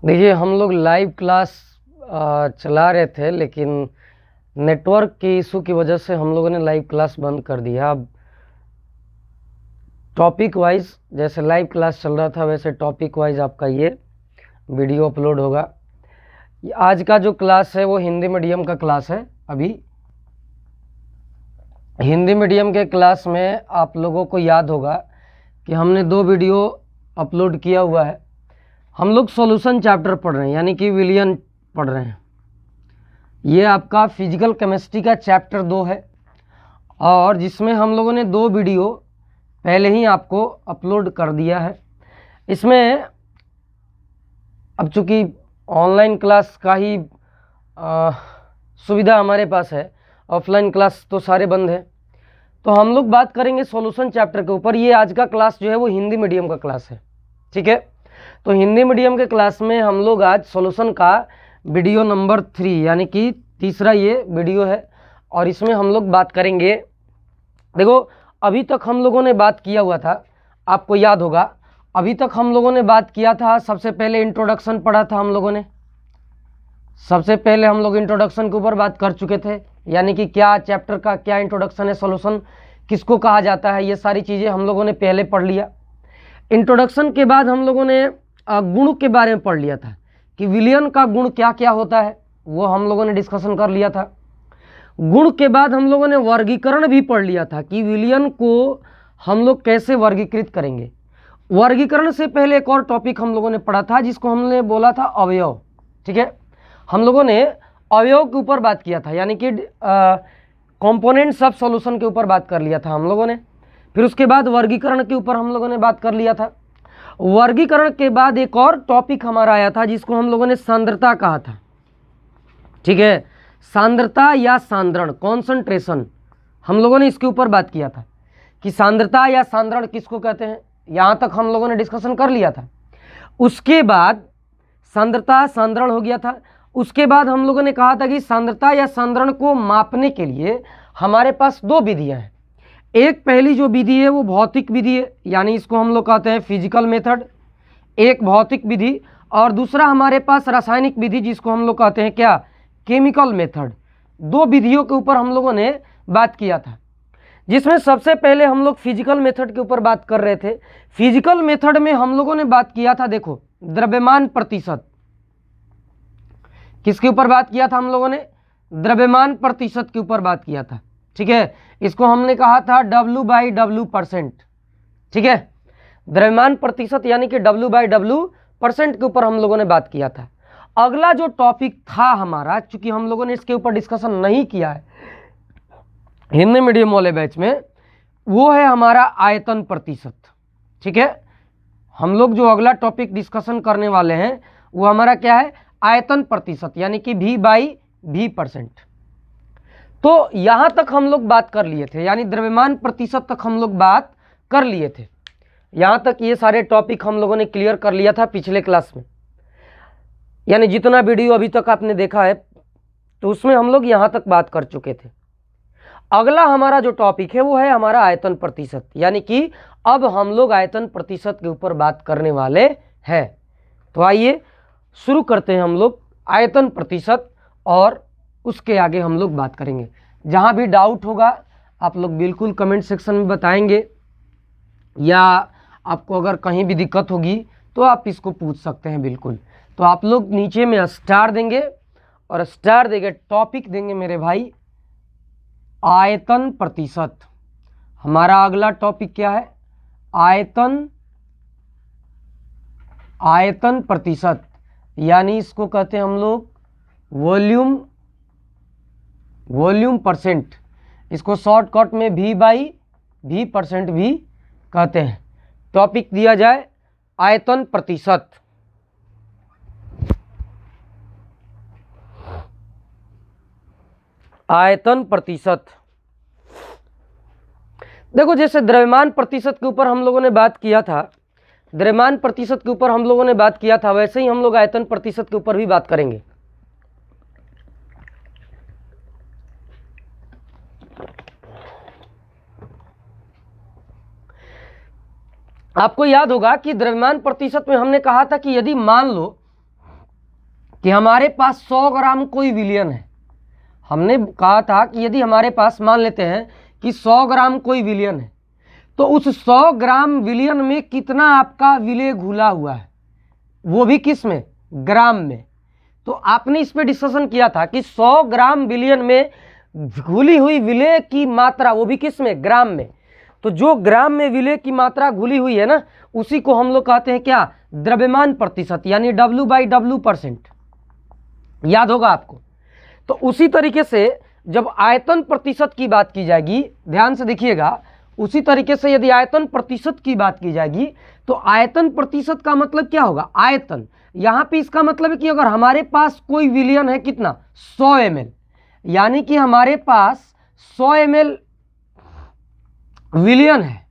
देखिए, हम लोग लाइव क्लास चला रहे थे, लेकिन नेटवर्क के इशू की वजह से हम लोगों ने लाइव क्लास बंद कर दिया। अब टॉपिक वाइज जैसे लाइव क्लास चल रहा था वैसे टॉपिक वाइज आपका ये वीडियो अपलोड होगा। आज का जो क्लास है वो हिंदी मीडियम का क्लास है। अभी हिंदी मीडियम के क्लास में आप लोगों को याद होगा कि हमने 2 वीडियो अपलोड किया हुआ है। हम लोग सॉल्यूशन चैप्टर पढ़ रहे हैं, यानी कि विलियन पढ़ रहे हैं। ये आपका फिजिकल केमिस्ट्री का चैप्टर 2 है, और जिसमें हम लोगों ने 2 वीडियो पहले ही आपको अपलोड कर दिया है। इसमें अब चूँकि ऑनलाइन क्लास का ही सुविधा हमारे पास है, ऑफलाइन क्लास तो सारे बंद हैं, तो हम लोग बात करेंगे सॉल्यूशन चैप्टर के ऊपर। ये आज का क्लास जो है वो हिंदी मीडियम का क्लास है, ठीक है। तो हिंदी मीडियम के क्लास में हम लोग आज सॉल्यूशन का वीडियो नंबर 3 यानी कि तीसरा ये वीडियो है, और इसमें हम लोग बात करेंगे। देखो, अभी तक हम लोगों ने बात किया हुआ था, आपको याद होगा, अभी तक हम लोगों ने बात किया था। सबसे पहले इंट्रोडक्शन पढ़ा था हम लोगों ने। सबसे पहले हम लोग इंट्रोडक्शन के ऊपर बात कर चुके थे, यानी कि क्या चैप्टर का क्या इंट्रोडक्शन है, सॉल्यूशन किसको कहा जाता है, ये सारी चीज़ें हम लोगों ने पहले पढ़ लिया। इंट्रोडक्शन के बाद हम लोगों ने गुण के बारे में पढ़ लिया था कि विलियन का गुण क्या क्या होता है, वो हम लोगों ने डिस्कशन कर लिया था। गुण के बाद हम लोगों ने वर्गीकरण भी पढ़ लिया था कि विलियन को हम लोग कैसे वर्गीकृत करेंगे। वर्गीकरण से पहले एक और टॉपिक हम लोगों ने पढ़ा था जिसको हमने बोला था अवयव, ठीक है। हम लोगों ने अवयव के ऊपर बात किया था, यानी कि कंपोनेंट्स ऑफ सॉल्यूशन के ऊपर बात कर लिया था हम लोगों ने। फिर उसके बाद वर्गीकरण के ऊपर हम लोगों ने बात कर लिया था। वर्गीकरण के बाद एक और टॉपिक हमारा आया था जिसको हम लोगों ने सांद्रता कहा था, ठीक है। सांद्रता या सांद्रण, कॉन्सेंट्रेशन, हम लोगों ने इसके ऊपर बात किया था कि सांद्रता या सांद्रण किसको कहते हैं, यहाँ तक हम लोगों ने डिस्कशन कर लिया था। उसके बाद सांद्रता सांद्रण हो गया था। उसके बाद हम लोगों ने कहा था कि सांद्रता या सांद्रण को मापने के लिए हमारे पास 2 विधियाँ हैं। एक पहली जो विधि है वो भौतिक विधि है, यानी इसको हम लोग कहते हैं फिजिकल मेथड, एक भौतिक विधि, और दूसरा हमारे पास रासायनिक विधि जिसको हम लोग कहते हैं क्या, केमिकल मेथड। 2 विधियों के ऊपर हम लोगों ने बात किया था, जिसमें सबसे पहले हम लोग फिजिकल मेथड के ऊपर बात कर रहे थे। फिजिकल मेथड में हम लोगों ने बात किया था, देखो, द्रव्यमान प्रतिशत। किसके ऊपर बात किया था हम लोगों ने, द्रव्यमान प्रतिशत के ऊपर बात किया था, ठीक है। इसको हमने कहा था W/W%, ठीक है। द्रव्यमान प्रतिशत यानी कि W/W% के ऊपर हम लोगों ने बात किया था। अगला जो टॉपिक था हमारा, चूंकि हम लोगों ने इसके ऊपर डिस्कशन नहीं किया है हिंदी मीडियम वाले बैच में, वो है हमारा आयतन प्रतिशत, ठीक है। हम लोग जो अगला टॉपिक डिस्कशन करने वाले हैं वो हमारा क्या है, आयतन प्रतिशत, यानी कि V/V%। तो यहाँ तक हम लोग बात कर लिए थे, यानी द्रव्यमान प्रतिशत तक हम लोग बात कर लिए थे। यहाँ तक ये सारे टॉपिक हम लोगों ने क्लियर कर लिया था पिछले क्लास में, यानी जितना वीडियो अभी तक आपने देखा है तो उसमें हम लोग यहाँ तक बात कर चुके थे। अगला हमारा जो टॉपिक है वो है हमारा आयतन प्रतिशत, यानी कि अब हम लोग आयतन प्रतिशत के ऊपर बात करने वाले हैं। तो आइए शुरू करते हैं हम लोग आयतन प्रतिशत, और उसके आगे हम लोग बात करेंगे। जहाँ भी डाउट होगा आप लोग बिल्कुल कमेंट सेक्शन में बताएंगे, या आपको अगर कहीं भी दिक्कत होगी तो आप इसको पूछ सकते हैं बिल्कुल। तो आप लोग नीचे में स्टार देंगे, और स्टार देंगे, टॉपिक देंगे मेरे भाई आयतन प्रतिशत। हमारा अगला टॉपिक क्या है, आयतन प्रतिशत, यानी इसको कहते हैं हम लोग वॉल्यूम परसेंट। इसको शॉर्टकट में V/V% भी कहते हैं। टॉपिक दिया जाए आयतन प्रतिशत। आयतन प्रतिशत, देखो, जैसे द्रव्यमान प्रतिशत के ऊपर हम लोगों ने बात किया था, द्रव्यमान प्रतिशत के ऊपर हम लोगों ने बात किया था, वैसे ही हम लोग आयतन प्रतिशत के ऊपर भी बात करेंगे। आपको याद होगा कि द्रव्यमान प्रतिशत में हमने कहा था कि यदि मान लो कि हमारे पास 100 ग्राम कोई विलयन है। हमने कहा था कि यदि हमारे पास मान लेते हैं कि 100 ग्राम कोई विलयन है, तो उस 100 ग्राम विलयन में कितना आपका विलेय घुला हुआ है, वो भी किस में, ग्राम में। तो आपने इस पे डिस्कशन किया था कि 100 ग्राम विलयन में घुली हुई विलेय की मात्रा, वो भी किस में, ग्राम में। तो जो ग्राम में विलेय की मात्रा घुली हुई है ना, उसी को हम लोग कहते हैं क्या, द्रव्यमान प्रतिशत, यानी W/W%। याद होगा आपको। तो उसी तरीके से जब आयतन प्रतिशत की बात की जाएगी, ध्यान से देखिएगा, उसी तरीके से यदि आयतन प्रतिशत की बात की जाएगी तो आयतन प्रतिशत का मतलब क्या होगा, आयतन। यहाँ पे इसका मतलब है कि अगर हमारे पास कोई विलयन है कितना, 100 ml, यानी कि हमारे पास 100 ml विलयन है,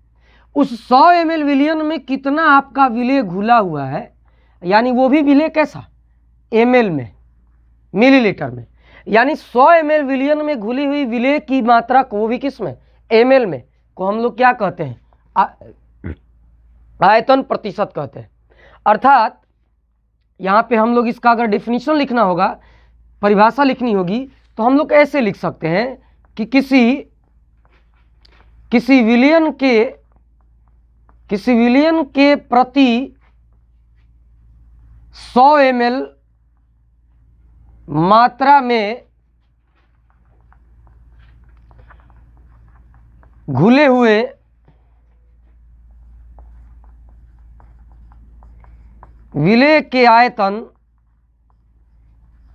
उस 100 ml विलयन में कितना आपका विलेय घुला हुआ है, यानी वो भी विलेय कैसा, ml में, मिलीलीटर में। यानी 100 ml विलयन में घुली हुई विलेय की मात्रा को, वो भी किस में, ml में, को हम लोग क्या कहते हैं, आयतन प्रतिशत कहते हैं। अर्थात यहाँ पे हम लोग इसका अगर डेफिनेशन लिखना होगा, परिभाषा लिखनी होगी, तो हम लोग ऐसे लिख सकते हैं कि किसी विलयन के प्रति 100 ml मात्रा में घुले हुए विलेय के आयतन,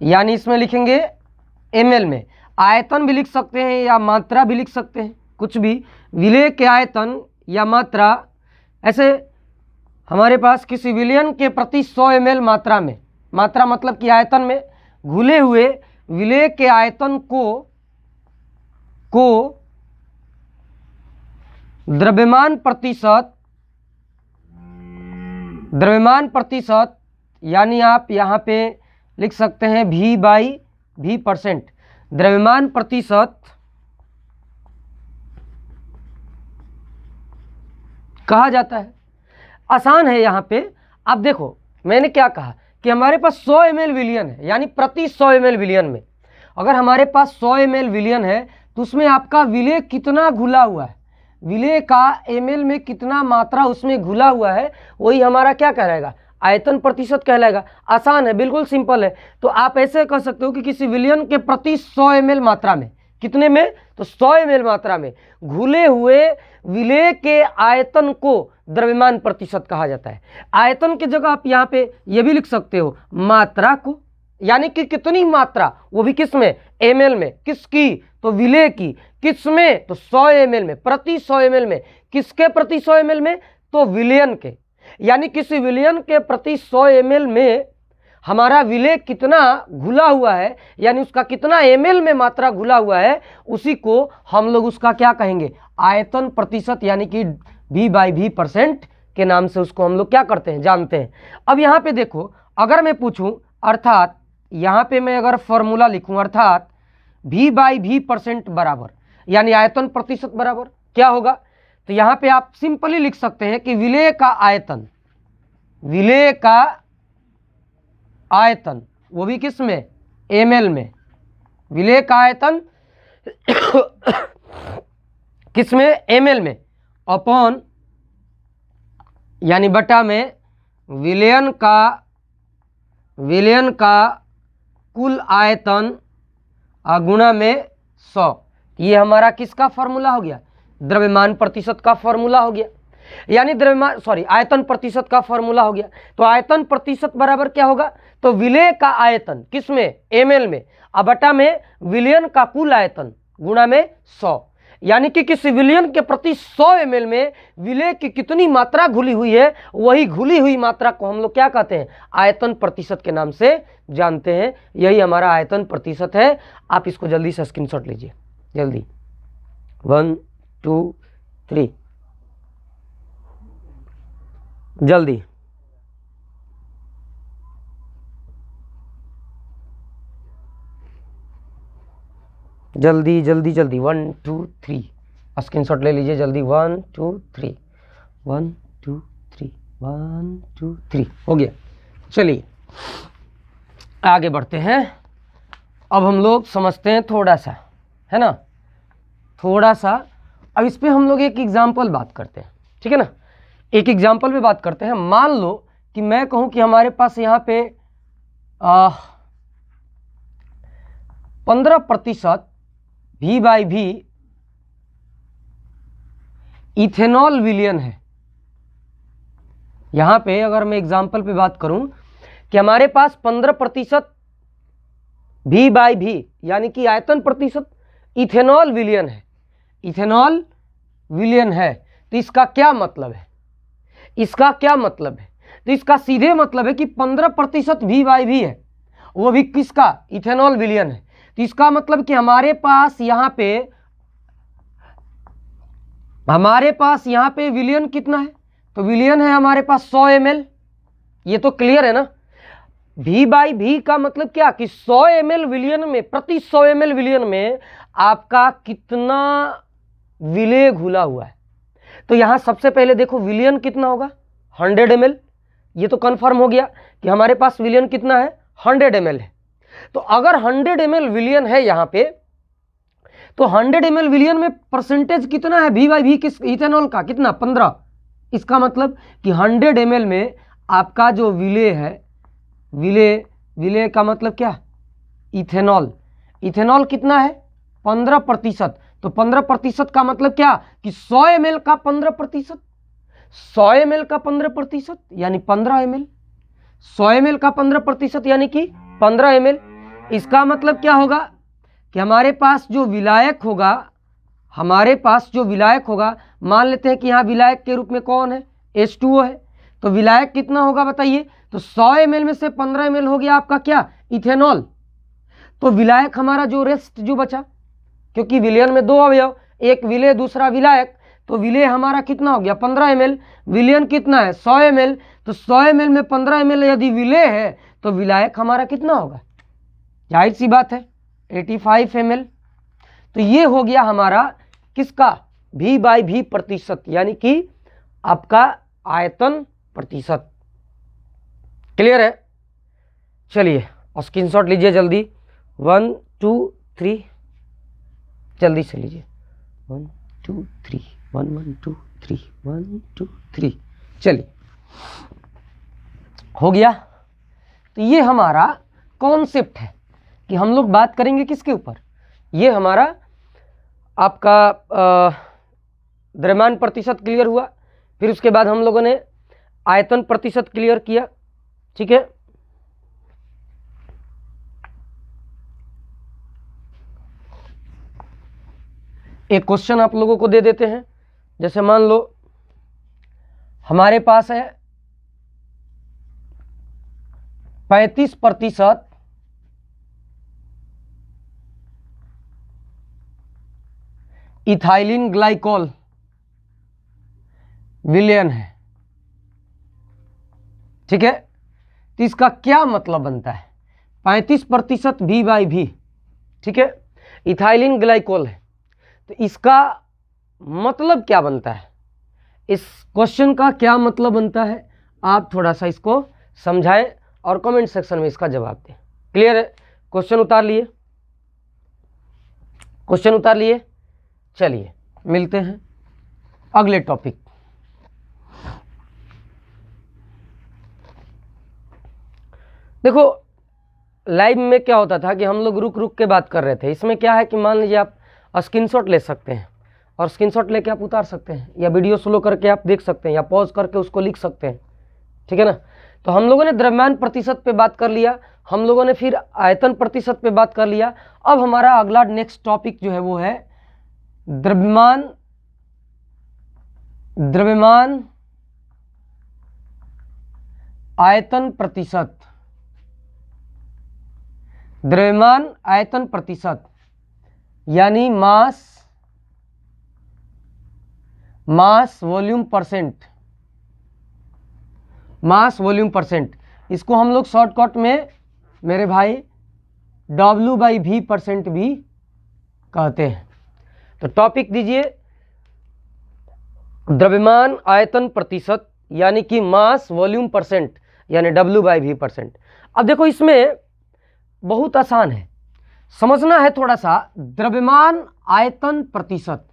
यानी इसमें लिखेंगे ml में, आयतन भी लिख सकते हैं या मात्रा भी लिख सकते हैं, कुछ भी, विलेय के आयतन या मात्रा। ऐसे हमारे पास किसी विलयन के प्रति 100 ml मात्रा में, मात्रा मतलब कि आयतन में घुले हुए विलेय के आयतन को द्रव्यमान प्रतिशत, यानी आप यहाँ पे लिख सकते हैं V/V%, द्रव्यमान प्रतिशत कहा जाता है। आसान है यहाँ पे। अब देखो मैंने क्या कहा कि हमारे पास 100 ml विलयन है, यानी प्रति 100 ml विलयन में अगर हमारे पास 100 ml विलयन है तो उसमें आपका विलेय कितना घुला हुआ है, विलेय का ml में कितना मात्रा उसमें घुला हुआ है, वही हमारा क्या कहलाएगा, आयतन प्रतिशत कहलाएगा। आसान है, बिल्कुल सिंपल है। तो आप ऐसे कह सकते हो कि किसी विलयन के प्रति 100 ml मात्रा में, कितने में, तो 100 ml मात्रा में घुले हुए विलेय के आयतन को द्रव्यमान प्रतिशत कहा जाता है। आयतन की जगह आप यहाँ पे ये भी लिख सकते हो मात्रा को, यानी कि कितनी मात्रा, वो भी किस में, ml में, किसकी, तो विलेय की, किस में, तो 100 ml में, प्रति 100 ml में, किसके प्रति 100 ml में, तो विलयन के। यानी किसी विलयन के प्रति 100 ml में हमारा विलेय कितना घुला हुआ है, यानी उसका कितना ml में मात्रा घुला हुआ है, उसी को हम लोग उसका क्या कहेंगे, आयतन प्रतिशत, यानी कि V/V% के नाम से उसको हम लोग क्या करते हैं, जानते हैं। अब यहाँ पे देखो, अगर मैं पूछूं, अर्थात यहाँ पे मैं अगर फॉर्मूला लिखूं, अर्थात V/V% बराबर, यानी आयतन प्रतिशत बराबर क्या होगा, तो यहाँ पे आप सिंपली लिख सकते हैं कि विलेय का आयतन, वो भी किस में, ml में, विलेय का आयतन किस में, ml में, अपॉन, यानी बटा में विलयन का कुल आयतन गुणा में 100। ये हमारा किसका फॉर्मूला हो गया, द्रव्यमान प्रतिशत का फॉर्मूला हो गया, यानी आयतन प्रतिशत का फॉर्मूला हो गया। तो आयतन प्रतिशत बराबर क्या होगा, तो विलेय का आयतन किस में, ml में, बटा में विलयन का कुल आयतन गुणा में 100। यानी कि किसी विलयन के प्रति 100 ml में विलेय की कितनी मात्रा घुली हुई है, वही घुली हुई मात्रा को हम लोग क्या कहते हैं, आयतन प्रतिशत के नाम से जानते हैं। यही हमारा आयतन प्रतिशत है। आप इसको जल्दी से स्क्रीनशॉट लीजिए, जल्दी, 1 2 3, जल्दी, जल्दी जल्दी जल्दी, 1 2 3 स्क्रीनशॉट ले लीजिए जल्दी, 1 2 3, 1 2 3, 1 2 3, हो गया। चलिए आगे बढ़ते हैं। अब हम लोग समझते हैं थोड़ा सा, है ना, थोड़ा सा। अब इस पे हम लोग एक एग्जाम्पल बात करते हैं, ठीक है ना। एक एग्जाम्पल पे बात करते हैं। मान लो कि मैं कहूँ कि हमारे पास यहाँ पे 15% V/V इथेनॉल विलयन है। यहाँ पे अगर मैं एग्जाम्पल पे बात करूं कि हमारे पास 15% V/V यानी कि आयतन प्रतिशत इथेनॉल विलयन है, इथेनॉल विलयन है, तो इसका क्या मतलब है, इसका क्या मतलब है? तो इसका सीधे मतलब है कि 15% V/V है, वो भी किसका, इथेनॉल विलयन है। तो इसका मतलब कि हमारे पास यहाँ पे विलयन कितना है, तो विलयन है हमारे पास 100 ml। ये तो क्लियर है ना। V/V का मतलब क्या कि 100 ml विलयन में, प्रति 100 ml विलयन में आपका कितना विलेय घुला हुआ है। तो यहां सबसे पहले देखो विलयन कितना होगा, 100 ml। ये तो कंफर्म हो गया कि हमारे पास विलयन कितना है, 100 ml है। तो अगर 100 ml विलयन है यहाँ पे, तो 100 ml विलयन में परसेंटेज कितना है V/V किस इथेनॉल का, कितना, 15। इसका मतलब कि 100 ml में आपका जो विलेय है, विलेय का मतलब क्या, इथेनॉल, इथेनॉल कितना है, 15%। तो 15% का मतलब क्या कि 100 ml का 15%, 100 ml का 15% यानी 15 ml, 100 ml का 15% यानी कि 15 ml। इसका मतलब क्या होगा कि हमारे पास जो विलायक होगा, हमारे पास जो विलायक होगा, मान लेते हैं कि यहाँ विलायक के रूप में कौन है, H2O है। तो विलायक कितना होगा बताइए, तो 100 ml में से 15 ml हो गया आपका क्या, इथेनॉल। तो विलायक हमारा जो रेस्ट जो बचा, क्योंकि विलयन में 2 अवयव, एक विलेय दूसरा विलायक, तो विलेय हमारा कितना हो गया 15 ml, विलयन कितना है 100 ml। तो 100 ml में 15 ml यदि विलेय है तो विलायक हमारा कितना होगा, जाहिर सी बात है 85 ml। तो ये हो गया हमारा किसका, V/V प्रतिशत, यानी कि आपका आयतन प्रतिशत। क्लियर है। चलिए और स्क्रीनशॉट लीजिए जल्दी, 1 2 3, जल्दी से लीजिए, 1 2 3, 1 1 2 3, 1 2 3। चलिए हो गया। तो ये हमारा कॉन्सेप्ट है कि हम लोग बात करेंगे किसके ऊपर, ये हमारा आपका द्रव्यमान प्रतिशत क्लियर हुआ। फिर उसके बाद हम लोगों ने आयतन प्रतिशत क्लियर किया, ठीक है। एक क्वेश्चन आप लोगों को दे देते हैं। जैसे मान लो हमारे पास है 35% इथाइलिन ग्लाइकोल विलयन है, ठीक है। तो इसका क्या मतलब बनता है, 35% V/V, ठीक है, इथाइलिन ग्लाइकोल है। तो इसका मतलब क्या बनता है, इस क्वेश्चन का क्या मतलब बनता है, आप थोड़ा सा इसको समझाएं और कमेंट सेक्शन में इसका जवाब दें। क्लियर है। क्वेश्चन उतार लिए, क्वेश्चन उतार लिए। चलिए मिलते हैं अगले टॉपिक। देखो लाइव में क्या होता था कि हम लोग रुक रुक के बात कर रहे थे। इसमें क्या है कि मान लीजिए आप स्क्रीनशॉट ले सकते हैं और स्क्रीनशॉट लेके आप उतार सकते हैं, या वीडियो स्लो करके आप देख सकते हैं, या पॉज करके उसको लिख सकते हैं, ठीक है ना। तो हम लोगों ने द्रव्यमान प्रतिशत पे बात कर लिया, हम लोगों ने फिर आयतन प्रतिशत पे बात कर लिया। अब हमारा अगला नेक्स्ट टॉपिक जो है वो है द्रव्यमान आयतन प्रतिशत, द्रव्यमान आयतन प्रतिशत यानी mass volume percent, mass volume percent. इसको हम लोग शॉर्टकट में मेरे भाई W/V% भी कहते हैं। तो टॉपिक दीजिए द्रव्यमान आयतन प्रतिशत यानी कि मास वॉल्यूम परसेंट यानी W/V%। अब देखो इसमें बहुत आसान है, समझना है थोड़ा सा। द्रव्यमान आयतन प्रतिशत,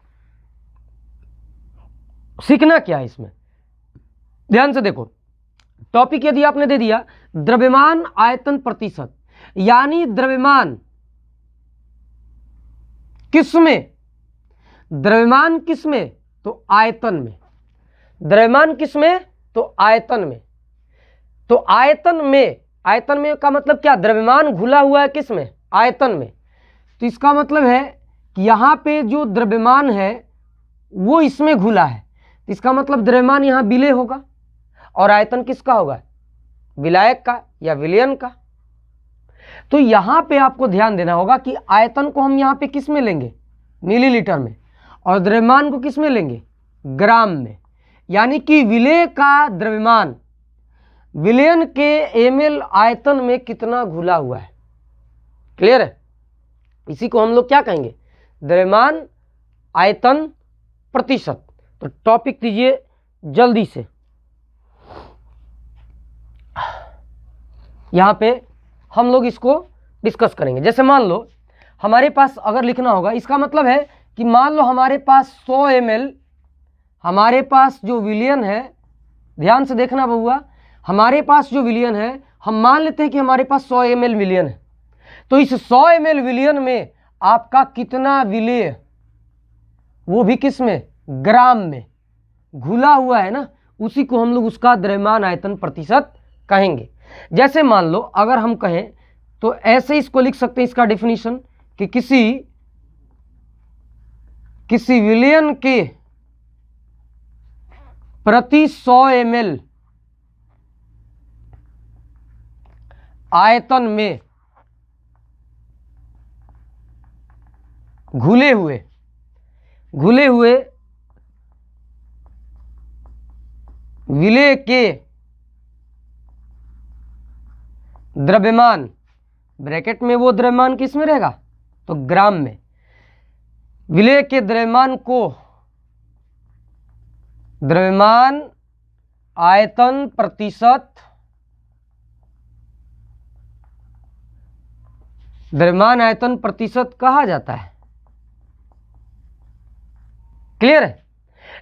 सीखना क्या है इसमें, ध्यान से देखो। टॉपिक यदि आपने दे दिया द्रव्यमान आयतन प्रतिशत, यानी द्रव्यमान किसमें, द्रव्यमान किसमें, तो आयतन में। द्रव्यमान किसमें, तो आयतन में। तो आयतन में का मतलब क्या, द्रव्यमान घुला हुआ है किसमें, आयतन में। तो इसका मतलब है कि यहाँ पे जो द्रव्यमान है वो इसमें घुला है, तो इसका मतलब द्रव्यमान यहाँ विलेय होगा और आयतन किसका होगा, विलायक का या विलयन का। तो यहाँ पे आपको ध्यान देना होगा कि आयतन को हम यहाँ पे किस में लेंगे, मिलीलीटर में, और द्रव्यमान को किस में लेंगे, ग्राम में। यानी कि विलेय का द्रव्यमान विलयन के ml आयतन में कितना घुला हुआ है। क्लियर है, इसी को हम लोग क्या कहेंगे, द्रव्यमान आयतन प्रतिशत। तो टॉपिक दीजिए जल्दी से, यहां पे हम लोग इसको डिस्कस करेंगे। जैसे मान लो हमारे पास अगर लिखना होगा, इसका मतलब है कि मान लो हमारे पास 100 ml, हमारे पास जो विलयन है, ध्यान से देखना बउआ, हमारे पास जो विलयन है, हम मान लेते हैं कि हमारे पास 100 ml विलयन है। तो इस 100 ml विलयन में आपका कितना विलेय, वो भी किस में, ग्राम में घुला हुआ है ना, उसी को हम लोग उसका द्रव्यमान आयतन प्रतिशत कहेंगे। जैसे मान लो अगर हम कहें तो ऐसे इसको लिख सकते हैं, इसका डेफिनेशन कि किसी विलयन के प्रति 100 ml आयतन में घुले हुए विलेय के द्रव्यमान, ब्रैकेट में वो द्रव्यमान किस में रहेगा, तो ग्राम में, विलेय के द्रव्यमान को द्रव्यमान आयतन प्रतिशत, द्रव्यमान आयतन प्रतिशत कहा जाता है। क्लियर है,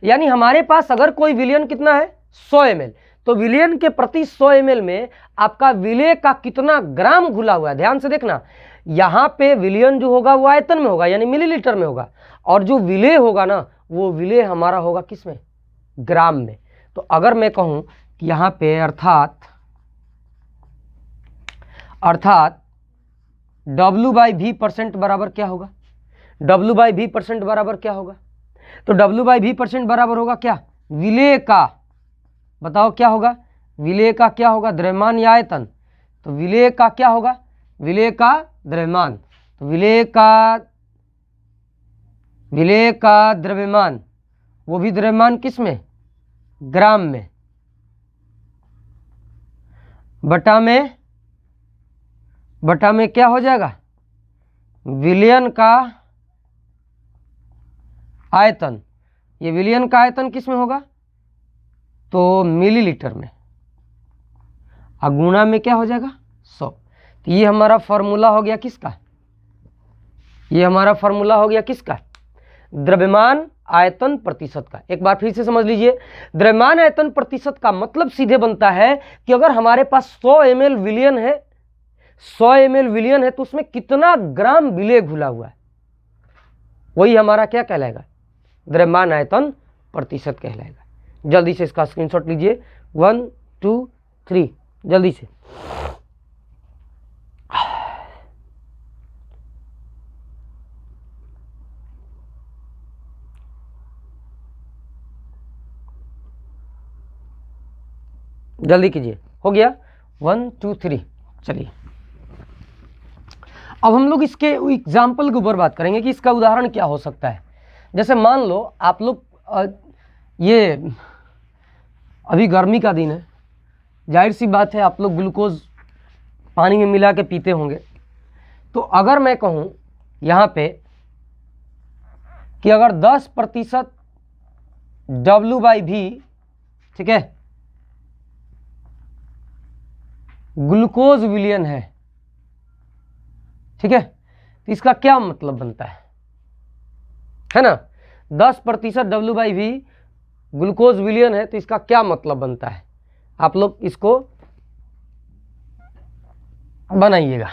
यानी हमारे पास अगर कोई विलयन कितना है 100 ml, तो विलयन के प्रति 100 ml में आपका विलेय का कितना ग्राम घुला हुआ है। ध्यान से देखना, यहाँ पे विलयन जो होगा वो आयतन में होगा, यानी मिलीलीटर में होगा, और जो विलेय होगा ना, वो विलेय हमारा होगा किस में, ग्राम में। तो अगर मैं कहूँ कि यहाँ पे अर्थात W/V% बराबर क्या होगा, W/V% बराबर क्या होगा, तो W/V% बराबर होगा क्या, विलेय का, बताओ क्या होगा, विलेय का क्या होगा, द्रव्यमान या आयतन, तो विलेय का क्या होगा, विलेय का द्रव्यमान, तो विलेय का द्रव्यमान, वो भी द्रव्यमान किस में, ग्राम में, बटा में क्या हो जाएगा, विलयन का आयतन। ये विलयन का आयतन किस में होगा, तो मिलीलीटर में, और गुणा में क्या हो जाएगा 100। तो ये हमारा फॉर्मूला हो गया किसका, ये हमारा फॉर्मूला हो गया किसका, द्रव्यमान आयतन प्रतिशत का। एक बार फिर से समझ लीजिए, द्रव्यमान आयतन प्रतिशत का मतलब सीधे बनता है कि अगर हमारे पास 100 ml विलयन है, 100 ml विलयन है, तो उसमें कितना ग्राम विलेय घुला हुआ है, वही हमारा क्या कहलाएगा, द्रव्यमान आयतन प्रतिशत कहलाएगा। जल्दी से इसका स्क्रीनशॉट लीजिए, 1 2 3, जल्दी से। जल्दी कीजिए, हो गया 1 2 3। चलिए अब हम लोग इसके एग्जाम्पल के ऊपर बात करेंगे कि इसका उदाहरण क्या हो सकता है। जैसे मान लो आप लोग, ये अभी गर्मी का दिन है, जाहिर सी बात है आप लोग ग्लूकोज पानी में मिला के पीते होंगे। तो अगर मैं कहूँ यहाँ पे कि अगर 10% W/V, ठीक है, ग्लूकोज विलयन है, ठीक है, तो इसका क्या मतलब बनता है ना, 10% W/V ग्लूकोज विलियन है, तो इसका क्या मतलब बनता है, आप लोग इसको बनाइएगा।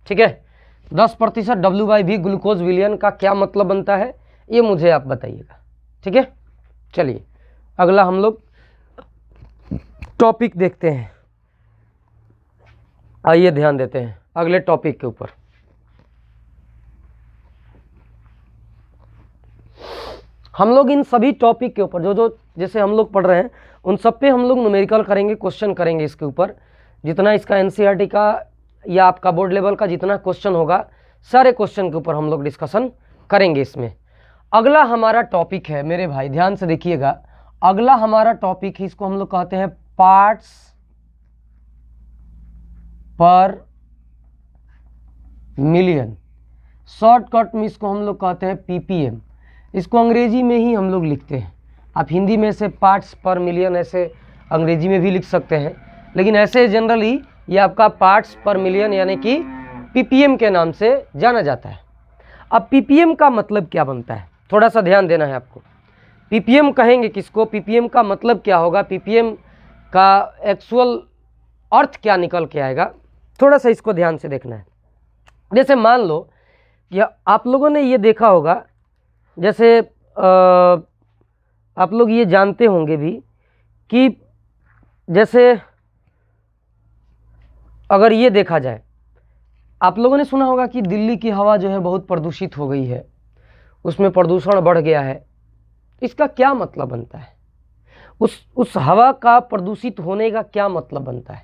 ठीक है, 10% W/V ग्लूकोज विलियन का क्या मतलब बनता है, ये मुझे आप बताइएगा। ठीक है, चलिए अगला हम लोग टॉपिक देखते हैं। आइए ध्यान देते हैं अगले टॉपिक के ऊपर। हम लोग इन सभी टॉपिक के ऊपर जो जो जैसे हम लोग पढ़ रहे हैं उन सब पे हम लोग न्यूमेरिकल करेंगे, क्वेश्चन करेंगे इसके ऊपर। जितना इसका एनसीईआरटी का या आपका बोर्ड लेवल का जितना क्वेश्चन होगा सारे क्वेश्चन के ऊपर हम लोग डिस्कशन करेंगे इसमें। अगला हमारा टॉपिक है मेरे भाई, ध्यान से देखिएगा, अगला हमारा टॉपिक है, इसको हम लोग कहते हैं पार्ट्स पर मिलियन, शॉर्टकट में इसको हम लोग कहते हैं पीपीएम। इसको अंग्रेजी में ही हम लोग लिखते हैं, आप हिंदी में से पार्ट्स पर मिलियन ऐसे अंग्रेजी में भी लिख सकते हैं, लेकिन ऐसे जनरली ये आपका पार्ट्स पर मिलियन यानी कि पीपीएम के नाम से जाना जाता है। अब पीपीएम का मतलब क्या बनता है, थोड़ा सा ध्यान देना है आपको। पीपीएम कहेंगे किसको, पीपीएम का मतलब क्या होगा, पीपीएम का एक्चुअल अर्थ क्या निकल के आएगा, थोड़ा सा इसको ध्यान से देखना है। जैसे मान लो कि आप लोगों ने ये देखा होगा, जैसे आप लोग ये जानते होंगे भी कि जैसे अगर ये देखा जाए, आप लोगों ने सुना होगा कि दिल्ली की हवा जो है बहुत प्रदूषित हो गई है, उसमें प्रदूषण बढ़ गया है। इसका क्या मतलब बनता है, उस हवा का प्रदूषित होने का क्या मतलब बनता है।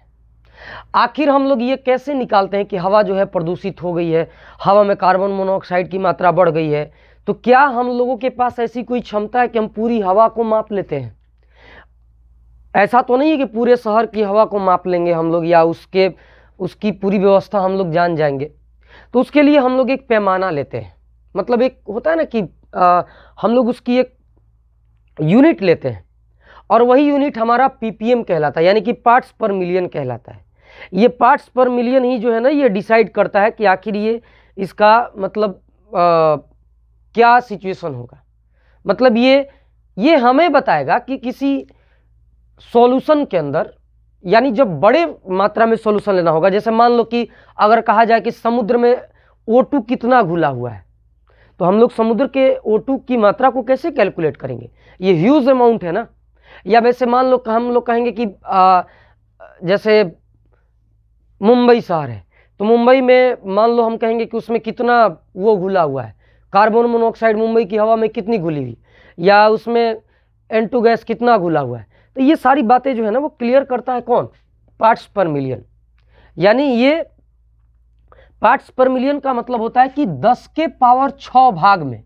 आखिर हम लोग ये कैसे निकालते हैं कि हवा जो है प्रदूषित हो गई है, हवा में कार्बन मोनोऑक्साइड की मात्रा बढ़ गई है, तो क्या हम लोगों के पास ऐसी कोई क्षमता है कि हम पूरी हवा को माप लेते हैं। ऐसा तो नहीं है कि पूरे शहर की हवा को माप लेंगे हम लोग या उसकी पूरी व्यवस्था हम लोग जान जाएंगे। तो उसके लिए हम लोग एक पैमाना लेते हैं, मतलब एक होता है ना कि हम लोग उसकी एक यूनिट लेते हैं, और वही यूनिट हमारा पीपीएम कहलाता है, यानी कि पार्ट्स पर मिलियन कहलाता है। ये पार्ट्स पर मिलियन ही जो है ना ये डिसाइड करता है कि आखिर ये इसका मतलब क्या सिचुएशन होगा। मतलब ये हमें बताएगा कि किसी सॉल्यूशन के अंदर, यानी जब बड़े मात्रा में सॉल्यूशन लेना होगा, जैसे मान लो कि अगर कहा जाए कि समुद्र में O2 कितना घुला हुआ है, तो हम लोग समुद्र के O2 की मात्रा को कैसे कैलकुलेट करेंगे, ये ह्यूज अमाउंट है ना। या वैसे मान लो हम लोग कहेंगे कि जैसे मुंबई शहर है, तो मुंबई में मान लो हम कहेंगे कि उसमें कितना वो घुला हुआ है, कार्बन मोनोऑक्साइड मुंबई की हवा में कितनी घुली हुई, या उसमें N2 गैस कितना घुला हुआ है। तो ये सारी बातें जो है ना वो क्लियर करता है कौन, पार्ट्स पर मिलियन। यानी ये पार्ट्स पर मिलियन का मतलब होता है कि 10 के पावर 6 भाग में,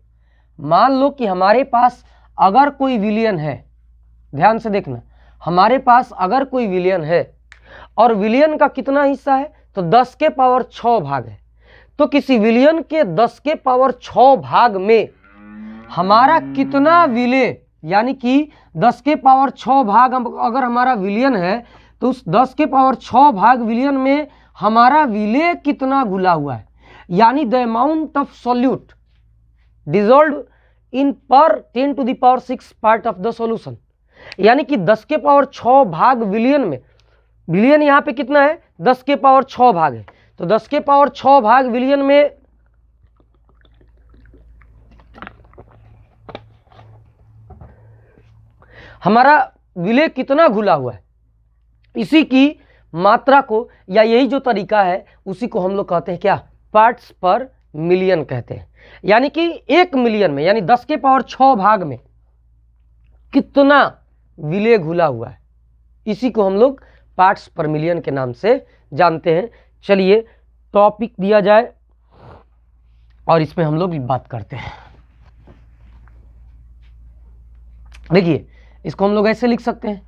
मान लो कि हमारे पास अगर कोई विलियन है, ध्यान से देखना, हमारे पास अगर कोई विलियन है और विलियन का कितना हिस्सा है, तो 10 के पावर 6 भाग है, तो किसी विलियन के 10 के पावर 6 भाग में हमारा कितना विलय, यानी कि 10 के पावर 6 भाग अगर हमारा विलियन है, तो उस 10 के पावर 6 भाग विलियन में हमारा विलय कितना घुला हुआ है, यानी the amount of solute dissolve in पर 10⁶ पार्ट ऑफ द सॉल्यूशन। यानी कि 10 के पावर 6 भाग विलियन में, विलियन यहाँ पे कितना है, 10 के पावर 6 भाग है, तो 10 के पावर 6 भाग विलियन में हमारा विलय कितना घुला हुआ है, इसी की मात्रा को, या यही जो तरीका है उसी को हम लोग कहते हैं क्या, पार्ट्स पर मिलियन कहते हैं। यानी कि 1 मिलियन में, यानी 10 के पावर 6 भाग में कितना विलय घुला हुआ है, इसी को हम लोग पार्ट्स पर मिलियन के नाम से जानते हैं। चलिए टॉपिक दिया जाए और इसमें हम लोग बात करते हैं। देखिए इसको हम लोग ऐसे लिख सकते हैं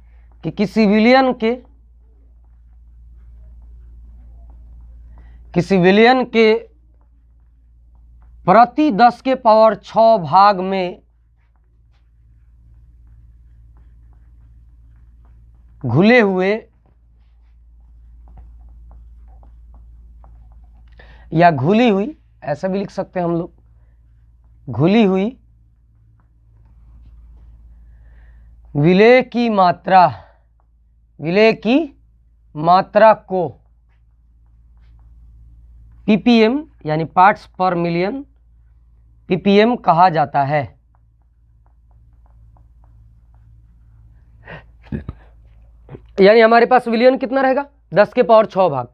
कि किसी विलियन के प्रति 10 के पावर 6 भाग में घुले हुए या घुली हुई, ऐसा भी लिख सकते हैं हम लोग, घुली हुई विलेय की मात्रा, विलेय की मात्रा को ppm यानी पार्ट्स पर मिलियन ppm कहा जाता है। यानी हमारे पास विलियन कितना रहेगा, 10 के पावर 6 भाग,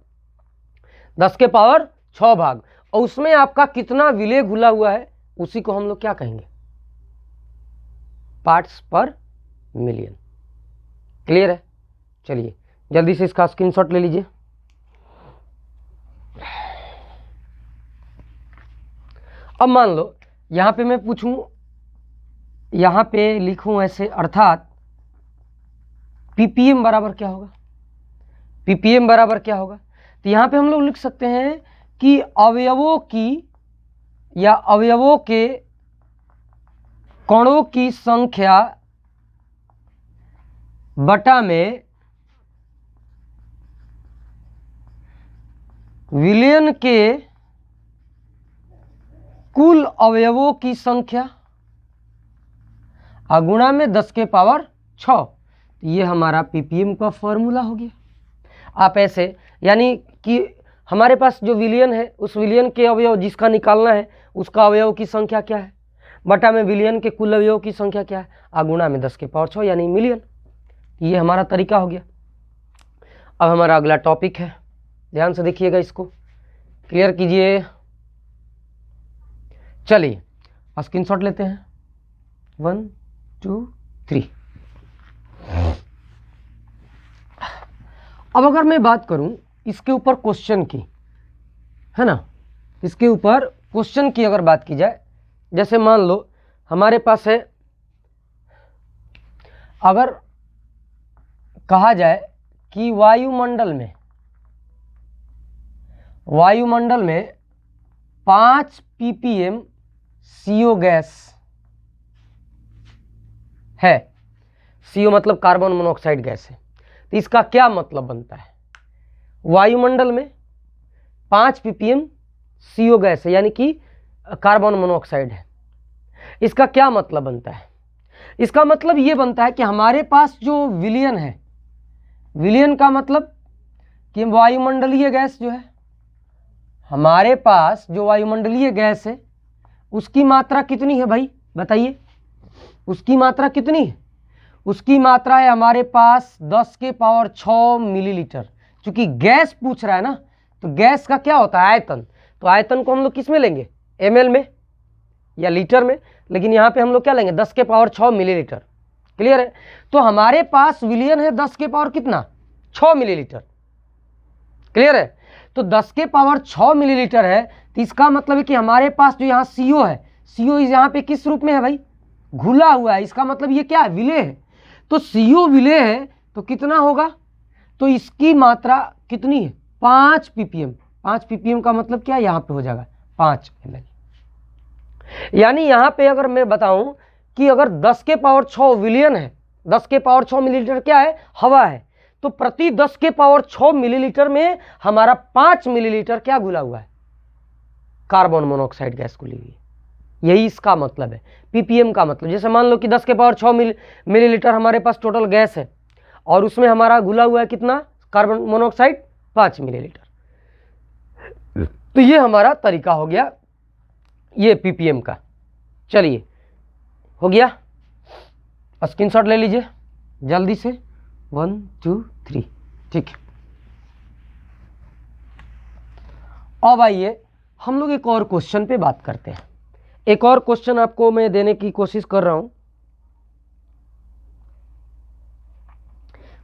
10 के पावर 6 भाग, और उसमें आपका कितना विलेय घुला हुआ है उसी को हम लोग क्या कहेंगे, पार्ट्स पर मिलियन। क्लियर है? चलिए जल्दी से इसका स्क्रीनशॉट ले लीजिए। अब मान लो यहां पे मैं पूछूं, यहां पे लिखूं ऐसे, अर्थात ppm बराबर क्या होगा, ppm बराबर क्या होगा, तो यहां पे हम लोग लिख सकते हैं कि अवयवों की या अवयवों के कणों की संख्या बटा में विलियन के कुल अवयवों की संख्या गुणा में 10 के पावर 6। ये हमारा ppm का फॉर्मूला हो गया। आप ऐसे, यानी कि हमारे पास जो विलियन है उस विलियन के अवयव जिसका निकालना है उसका अवयव की संख्या क्या है, बटा में विलियन के कुल अवयव की संख्या क्या है, गुणा में 10 के पावर 6 यानी मिलियन। ये हमारा तरीका हो गया। अब हमारा अगला टॉपिक है, ध्यान से देखिएगा, इसको क्लियर कीजिए। चलिए स्क्रीनशॉट लेते हैं, 1 2 3। अब अगर मैं बात करूं इसके ऊपर क्वेश्चन की, है ना, इसके ऊपर क्वेश्चन की अगर बात की जाए, जैसे मान लो हमारे पास है, अगर कहा जाए कि वायुमंडल में 5 ppm CO गैस है, CO मतलब कार्बन मोनोऑक्साइड गैस है, तो इसका क्या मतलब बनता है, वायुमंडल में 5 ppm CO गैस है यानी कि कार्बन मोनोऑक्साइड है, इसका क्या मतलब बनता है, इसका मतलब ये बनता है कि हमारे पास जो विलियन है, विलियन का मतलब कि वायुमंडलीय गैस जो है, हमारे पास जो वायुमंडलीय गैस है उसकी मात्रा कितनी है भाई बताइए, उसकी मात्रा कितनी है, उसकी मात्रा है हमारे पास 10 के पावर 6 मिलीलीटर। चूंकि गैस पूछ रहा है ना, तो गैस का क्या होता है आयतन, तो आयतन को हम लोग किस में लेंगे, ml में या लीटर में, लेकिन यहाँ पे हम लोग क्या लेंगे, 10 के पावर 6 मिलीलीटर। क्लियर है? तो हमारे पास विलियन है 10 के पावर कितना, 6 मिलीलीटर। क्लियर है? तो 10 के पावर 6 मिलीलीटर है, तो इसका मतलब है कि हमारे पास जो यहाँ CO है, CO यहाँ पे किस रूप में है भाई, घुला हुआ है, इसका मतलब ये क्या है, विलेय है। तो CO विलेय है तो कितना होगा, तो इसकी मात्रा कितनी है, 5 ppm। 5 ppm का मतलब क्या है, यहाँ पे हो जाएगा 5 ml। यानी यहाँ पे अगर मैं बताऊं कि अगर 10 के पावर 6 विलियन है, 10 के पावर 6 मिलीलीटर क्या है, हवा है, तो प्रति 10 के पावर 6 मिलीलीटर में हमारा 5 मिलीलीटर क्या घुला हुआ है, कार्बन मोनोऑक्साइड गैस घुली हुई है। यही इसका मतलब है ppm का मतलब। जैसे मान लो कि 10 के पावर 6 मिलीलीटर हमारे पास टोटल गैस है और उसमें हमारा घुला हुआ है कितना, कार्बन मोनोऑक्साइड 5 मिलीलीटर। तो ये हमारा तरीका हो गया ये ppm का। चलिए हो गया, स्क्रीनशॉट ले लीजिए जल्दी से, 1 2 3। ठीक है, अब आइए हम लोग एक और क्वेश्चन पे बात करते हैं। एक और क्वेश्चन आपको मैं देने की कोशिश कर रहा हूं।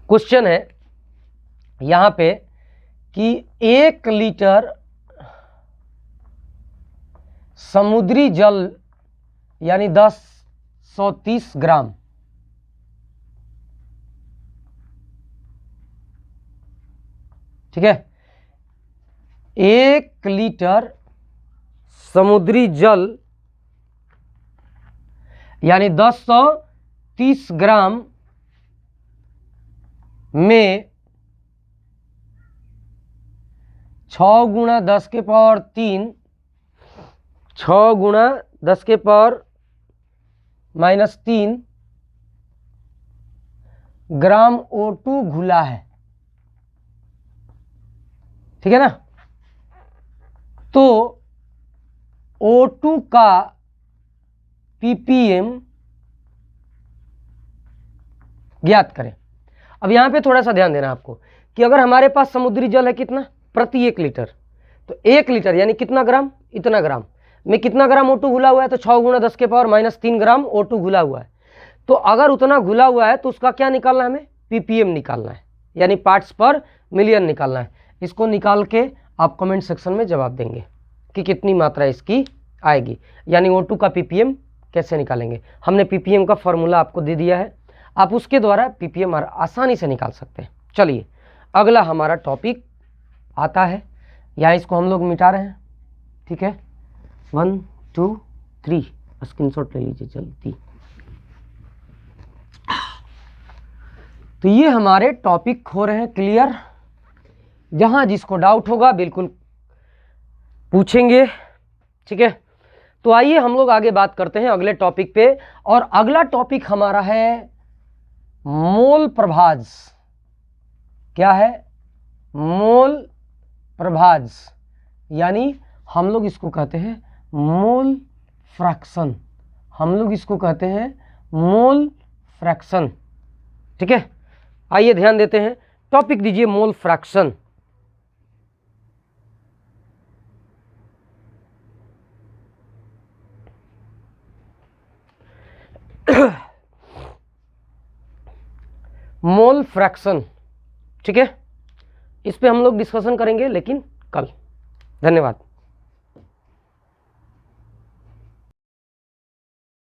क्वेश्चन है यहां पे कि 1 लीटर समुद्री जल यानी 130 ग्राम, ठीक है, 1 लीटर समुद्री जल यानी 130 ग्राम में 6 गुणा 10 के पावर 3, 6 गुणा 10 के पावर -3 ग्राम O2 घुला है, ठीक है ना। तो O2 का ppm ज्ञात करें। अब यहां पे थोड़ा सा ध्यान देना आपको कि अगर हमारे पास समुद्री जल है कितना प्रति 1 लीटर, तो 1 लीटर यानी कितना ग्राम, इतना ग्राम में कितना ग्राम O2 घुला हुआ है, तो 6 गुणा 10 के पावर -3 ग्राम O2 घुला हुआ है। तो अगर उतना घुला हुआ है तो उसका क्या निकालना है, हमें ppm निकालना है, यानी पार्ट्स पर मिलियन निकालना है। इसको निकाल के आप कमेंट सेक्शन में जवाब देंगे कि कितनी मात्रा इसकी आएगी, यानी O2 का ppm कैसे निकालेंगे। हमने ppm का फॉर्मूला आपको दे दिया है, आप उसके द्वारा ppm आसानी से निकाल सकते हैं। चलिए अगला हमारा टॉपिक आता है, यहाँ इसको हम लोग मिटा रहे हैं, ठीक है। 1 2 3 स्क्रीनशॉट ले लीजिए जल्दी। तो ये हमारे टॉपिक हो रहे हैं क्लियर। जहाँ जिसको डाउट होगा बिल्कुल पूछेंगे, ठीक है। तो आइए हम लोग आगे बात करते हैं अगले टॉपिक पे, और अगला टॉपिक हमारा है मोल प्रभाज। क्या है, मोल प्रभाज, यानी हम लोग इसको कहते हैं मोल फ्रैक्शन, हम लोग इसको कहते हैं मोल फ्रैक्शन, ठीक है। आइए ध्यान देते हैं, टॉपिक दीजिए मोल फ्रैक्शन। मोल फ्रैक्शन, ठीक है, इस पे हम लोग डिस्कशन करेंगे लेकिन कल। धन्यवाद।